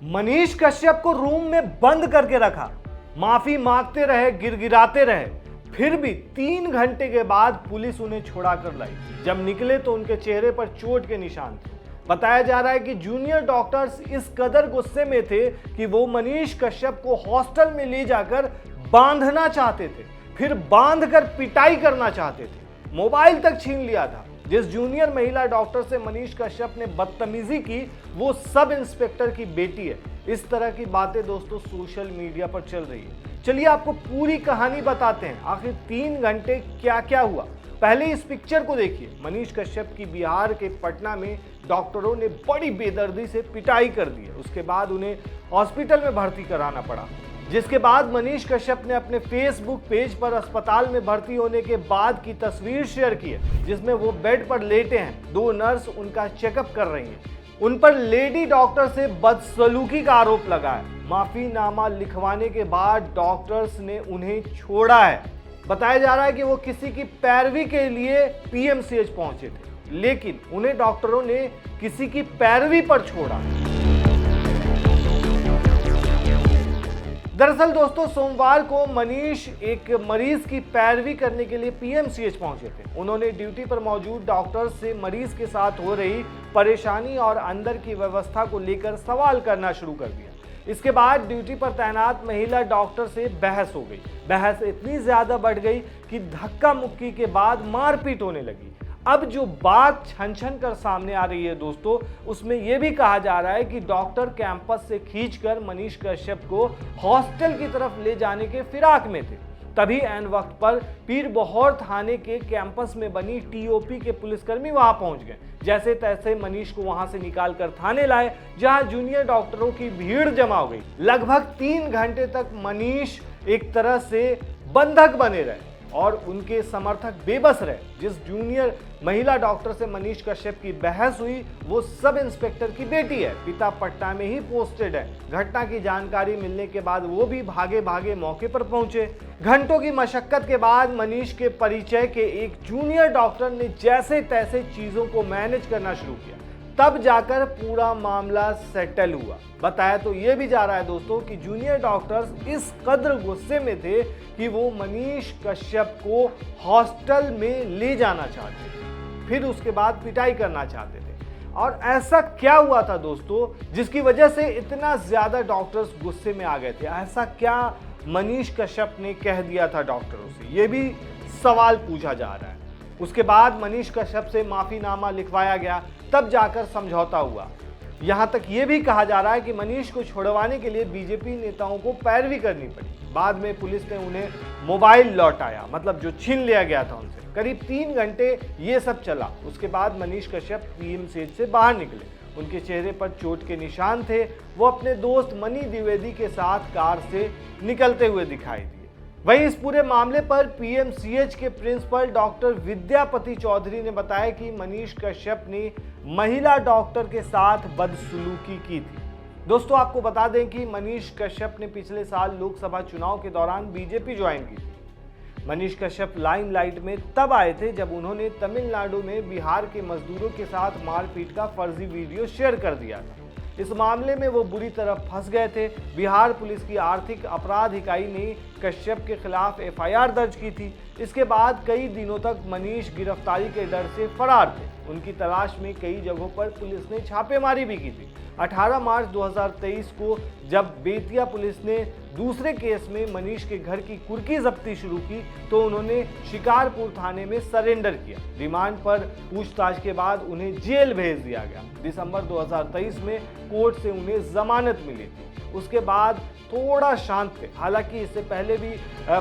मनीष कश्यप को रूम में बंद करके रखा, माफी मांगते रहे, गिड़गिड़ाते रहे, फिर भी 3 घंटे के बाद पुलिस उन्हें छुड़ा कर लाई। जब निकले तो उनके चेहरे पर चोट के निशान थे। बताया जा रहा है कि जूनियर डॉक्टर्स इस कदर गुस्से में थे कि वो मनीष कश्यप को हॉस्टल में ले जाकर बांधना चाहते थे, फिर बांधकर पिटाई करना चाहते थे, मोबाइल तक छीन लिया था। जिस जूनियर महिला डॉक्टर से मनीष कश्यप ने बदतमीजी की वो सब इंस्पेक्टर की बेटी है। इस तरह की बातें दोस्तों सोशल मीडिया पर चल रही है। चलिए आपको पूरी कहानी बताते हैं, आखिर 3 घंटे क्या क्या हुआ। पहले इस पिक्चर को देखिए। मनीष कश्यप की बिहार के पटना में डॉक्टरों ने बड़ी बेदर्दी से पिटाई कर दी है। उसके बाद उन्हें हॉस्पिटल में भर्ती कराना पड़ा, जिसके बाद मनीष कश्यप ने अपने फेसबुक पेज पर अस्पताल में भर्ती होने के बाद की तस्वीर शेयर की है, जिसमें वो बेड पर लेटे हैं। 2 नर्स उनका चेकअप कर रही हैं। उन पर लेडी डॉक्टर से बदसलूकी का आरोप लगा है। माफीनामा लिखवाने के बाद डॉक्टर्स ने उन्हें छोड़ा है। बताया जा रहा है कि वो किसी की पैरवी के लिए पीएमसीएच पहुंचे थे, लेकिन उन्हें डॉक्टरों ने किसी की पैरवी पर छोड़ा। दरअसल दोस्तों सोमवार को मनीष एक मरीज की पैरवी करने के लिए पीएमसीएच पहुंचे थे। उन्होंने ड्यूटी पर मौजूद डॉक्टर से मरीज के साथ हो रही परेशानी और अंदर की व्यवस्था को लेकर सवाल करना शुरू कर दिया। इसके बाद ड्यूटी पर तैनात महिला डॉक्टर से बहस हो गई। बहस इतनी ज्यादा बढ़ गई कि धक्का मुक्की के बाद मारपीट होने लगी। अब जो बात छन छन कर सामने आ रही है दोस्तों, उसमें यह भी कहा जा रहा है कि डॉक्टर कैंपस से खींचकर मनीष कश्यप को हॉस्टल की तरफ ले जाने के फिराक में थे। तभी ऐन वक्त पर पीरबहोर थाने के कैंपस में बनी टीओपी के पुलिसकर्मी वहां पहुंच गए। जैसे तैसे मनीष को वहां से निकालकर थाने लाए, जहां जूनियर डॉक्टरों की भीड़ जमा हो गई। लगभग 3 घंटे तक मनीष एक तरह से बंधक बने रहे और उनके समर्थक बेबस रहे। जिस जूनियर महिला डॉक्टर से मनीष कश्यप की बहस हुई वो सब इंस्पेक्टर की बेटी है, पिता पटना में ही पोस्टेड है। घटना की जानकारी मिलने के बाद वो भी भागे भागे मौके पर पहुंचे। घंटों की मशक्कत के बाद मनीष के परिचय के एक जूनियर डॉक्टर ने जैसे तैसे चीजों को मैनेज करना शुरू किया, तब जाकर पूरा मामला सेटल हुआ। बताया तो ये भी जा रहा है दोस्तों कि जूनियर डॉक्टर्स इस कदर गुस्से में थे कि वो मनीष कश्यप को हॉस्टल में ले जाना चाहते थे, फिर उसके बाद पिटाई करना चाहते थे। और ऐसा क्या हुआ था दोस्तों जिसकी वजह से इतना ज्यादा डॉक्टर्स गुस्से में आ गए थे? ऐसा क्या मनीष कश्यप ने कह दिया था डॉक्टरों से, ये भी सवाल पूछा जा रहा है। उसके बाद मनीष कश्यप से माफीनामा लिखवाया गया, तब जाकर समझौता हुआ। यहां तक यह भी कहा जा रहा है कि मनीष को छुड़वाने के लिए बीजेपी नेताओं को पैरवी करनी पड़ी। बाद में पुलिस ने उन्हें मोबाइल लौटाया, मतलब जो छीन लिया गया था उनसे। करीब 3 घंटे ये सब चला। उसके बाद मनीष कश्यप पीएमसीएच से बाहर निकले। उनके चेहरे पर चोट के निशान थे। वो अपने दोस्त मनी द्विवेदी के साथ कार से निकलते हुए दिखाई दिए। वहीं इस पूरे मामले पर पीएमसीएच के प्रिंसिपल डॉक्टर विद्यापति चौधरी ने बताया कि मनीष कश्यप ने महिला डॉक्टर के साथ बदसलूकी की थी। दोस्तों आपको बता दें कि मनीष कश्यप ने पिछले साल लोकसभा चुनाव के दौरान बीजेपी ज्वाइन की थी। मनीष कश्यप लाइमलाइट में तब आए थे जब उन्होंने तमिलनाडु में बिहार के मजदूरों के साथ मारपीट का फर्जी वीडियो शेयर कर दिया था। इस मामले में वो बुरी तरह फंस गए थे। बिहार पुलिस की आर्थिक अपराध इकाई ने कश्यप के खिलाफ एफआईआर दर्ज की थी। इसके बाद कई दिनों तक मनीष गिरफ्तारी के डर से फरार थे। उनकी तलाश में कई जगहों पर पुलिस ने छापेमारी भी की थी। 18 मार्च 2023 को जब बेतिया पुलिस ने दूसरे केस में मनीष के घर की कुर्की जब्ती शुरू की तो उन्होंने शिकारपुर थाने में सरेंडर किया। रिमांड पर पूछताछ के बाद उन्हें जेल भेज दिया गया। दिसंबर 2023 में कोर्ट से उन्हें जमानत मिली थी। उसके बाद थोड़ा शांत थे। हालांकि इससे पहले भी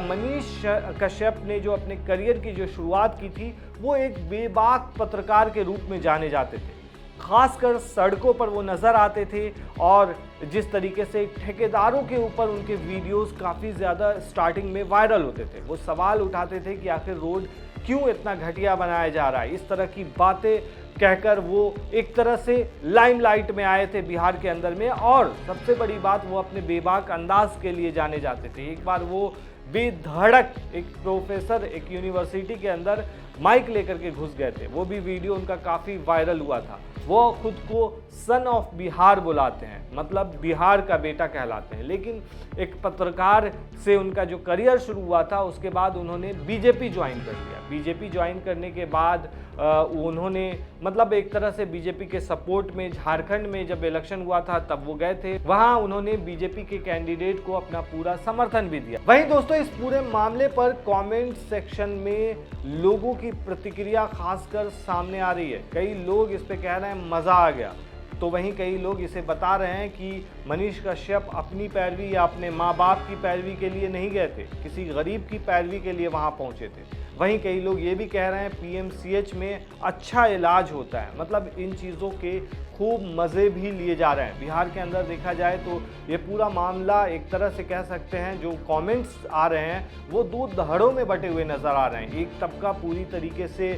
मनीष कश्यप ने जो अपने करियर की जो शुरुआत की थी वो एक बेबाक पत्रकार के रूप में जाने जाते थे। खासकर सड़कों पर वो नजर आते थे और जिस तरीके से ठेकेदारों के ऊपर उनके वीडियोस काफ़ी ज़्यादा स्टार्टिंग में वायरल होते थे। वो सवाल उठाते थे कि आखिर रोड क्यों इतना घटिया बनाया जा रहा है। इस तरह की बातें कहकर वो एक तरह से लाइमलाइट में आए थे बिहार के अंदर में। और सबसे बड़ी बात, वो अपने बेबाक अंदाज के लिए जाने जाते थे। एक बार वो बेधड़क एक प्रोफेसर एक यूनिवर्सिटी के अंदर माइक लेकर के घुस गए थे। वो भी वीडियो उनका काफ़ी वायरल हुआ था। वो खुद को सन ऑफ बिहार बुलाते हैं, मतलब बिहार का बेटा कहलाते हैं। लेकिन एक पत्रकार से उनका जो करियर शुरू हुआ था, उसके बाद उन्होंने बीजेपी ज्वाइन कर लिया। बीजेपी ज्वाइन करने के बाद उन्होंने मतलब एक तरह से बीजेपी के सपोर्ट में झारखंड में जब इलेक्शन हुआ था तब वो गए थे। वहां उन्होंने बीजेपी के कैंडिडेट को अपना पूरा समर्थन भी दिया। वहीं दोस्तों, इस पूरे मामले पर कमेंट सेक्शन में लोगों की प्रतिक्रिया खासकर सामने आ रही है। कई लोग इस पे कह रहे हैं मजा आ गया, तो वहीं कई लोग इसे बता रहे हैं कि मनीष कश्यप अपनी पैरवी या अपने माँ बाप की पैरवी के लिए नहीं गए थे, किसी गरीब की पैरवी के लिए वहां पहुंचे थे। वहीं कई लोग ये भी कह रहे हैं पीएमसीएच में अच्छा इलाज होता है। मतलब इन चीज़ों के खूब मज़े भी लिए जा रहे हैं। बिहार के अंदर देखा जाए तो ये पूरा मामला एक तरह से कह सकते हैं, जो कमेंट्स आ रहे हैं वो दो धड़ों में बटे हुए नज़र आ रहे हैं। एक तबका पूरी तरीके से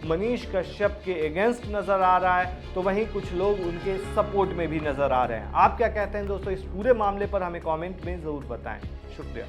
मनीष कश्यप के अगेंस्ट नज़र आ रहा है, तो वहीं कुछ लोग उनके सपोर्ट में भी नज़र आ रहे हैं। आप क्या कहते हैं दोस्तों? इस पूरे मामले पर हमें कॉमेंट में ज़रूर बताएँ। शुक्रिया।